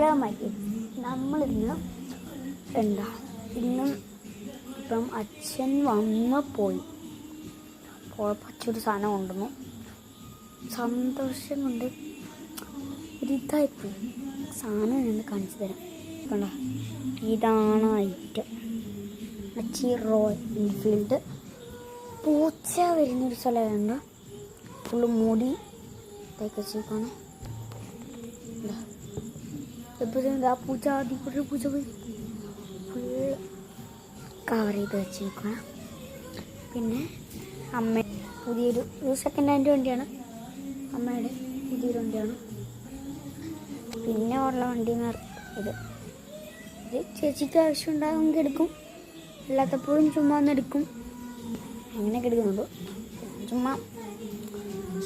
അസ്സലാമലൈക്കും. നമ്മളിന്ന് ഇന്നും ഇപ്പം അച്ഛൻ പോയി പോയപ്പോൾ അച്ഛൊരു സാധനം കൊണ്ടുവന്നു. സന്തോഷം കൊണ്ട് ഒരിതായിപ്പോയി. സാധനം ഞാൻ കാണിച്ചു തരാം. കണ്ട, ഇതാണ് ഐറ്റം. അച്ചി റോയൽ എൻഫീൽഡ്. പൂച്ച വരുന്നൊരു സ്ഥലമുണ്ട്. ഫുള്ള് മൂടി ഇതൊക്കെ വെച്ചേക്കാണ്. എപ്പോഴും ആ പൂച്ച ആദ്യം പൂച്ച പോയി ഫുള്ള് കവർ ചെയ്ത് വെച്ചേക്കണം. പിന്നെ അമ്മ പുതിയൊരു സെക്കൻഡ് ഹാൻഡ് വണ്ടിയാണ്. അമ്മയുടെ പുതിയൊരു വണ്ടിയാണ്. പിന്നെ ഉള്ള വണ്ടി ഇത് ചേച്ചിക്ക് ആവശ്യമുണ്ടാകുമെങ്കിൽ എടുക്കും, അല്ലാത്തപ്പോഴും ചുമ്മാ ഒന്ന് എടുക്കും. അങ്ങനെയൊക്കെ എടുക്കുന്നുള്ളൂ. ചുമ്മാ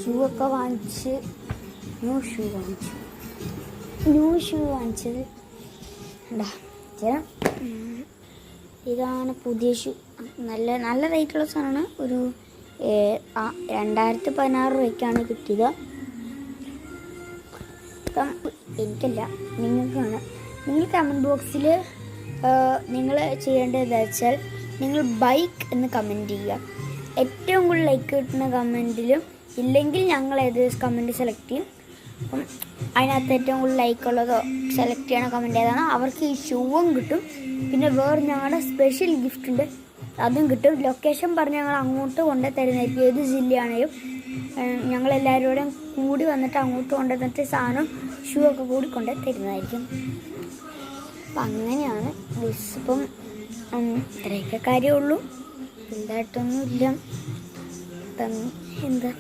ഷൂ ഒക്കെ വാങ്ങിച്ച് ന്യൂ ഷൂ വാങ്ങിച്ചത് എന്താ ചേരാ. ഇതാണ് പുതിയ ഷൂ. നല്ല റേറ്റുള്ള സാധനമാണ്. ഒരു 2016 രൂപയ്ക്കാണ് കിട്ടിയത്. ഇപ്പം എനിക്കല്ല, നിങ്ങൾക്കാണ്. നിങ്ങൾ കമൻറ്റ് ബോക്സിൽ നിങ്ങൾ ചെയ്യേണ്ടത് എന്താ വെച്ചാൽ നിങ്ങൾ ബൈക്ക് എന്ന് കമൻറ്റ് ചെയ്യുക. ഏറ്റവും കൂടുതൽ ലൈക്ക് കിട്ടുന്ന കമൻറ്റിലും ഇല്ലെങ്കിൽ ഞങ്ങൾ ഏത് കമൻറ്റ് സെലക്ട് ചെയ്യും. അപ്പം അതിനകത്ത് ഏറ്റവും കൂടുതൽ ലൈക്കുള്ളതോ സെലക്ട് ചെയ്യണ കമൻറ്റ് ഏതാണോ അവർക്ക് ഈ ഷൂവും കിട്ടും. പിന്നെ വേറെ ഞങ്ങളുടെ സ്പെഷ്യൽ ഗിഫ്റ്റ് ഉണ്ട്, അതും കിട്ടും. ലൊക്കേഷൻ പറഞ്ഞ് ഞങ്ങൾ അങ്ങോട്ട് കൊണ്ടു തരുന്നതായിരിക്കും. ഏത് ജില്ലയാണെങ്കിലും ഞങ്ങളെല്ലാവരോടും കൂടി വന്നിട്ട് അങ്ങോട്ട് കൊണ്ടുവന്നിട്ട് സാധനം ഷൂ ഒക്കെ കൂടി കൊണ്ടു തരുന്നതായിരിക്കും. അപ്പം അങ്ങനെയാണ് ബസ്. ഇപ്പം ഇത്രയൊക്കെ കാര്യമുള്ളൂ, വലുതായിട്ടൊന്നുമില്ല. ഇപ്പം എന്താ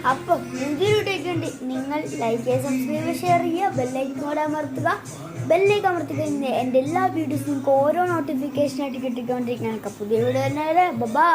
അപ്പം പുതിയൊരു വീഡിയോ ഉണ്ട്. നിങ്ങൾ ലൈക്ക് ചെയ്യുക, സബ്സ്ക്രൈബ്, ഷെയർ ചെയ്യുക, ബെല്ലൈക്കൺ കൂടെ അമർത്തുക. ബെല്ലൈക്കൺ അമർത്തി കഴിഞ്ഞാൽ എൻ്റെ എല്ലാ വീഡിയോസും നിങ്ങൾക്ക് ഓരോ നോട്ടിഫിക്കേഷനായിട്ട് കിട്ടിക്കൊണ്ടിരിക്കുകയാണ്. പുതിയ വീഡിയോ തന്നെ. ബൈ.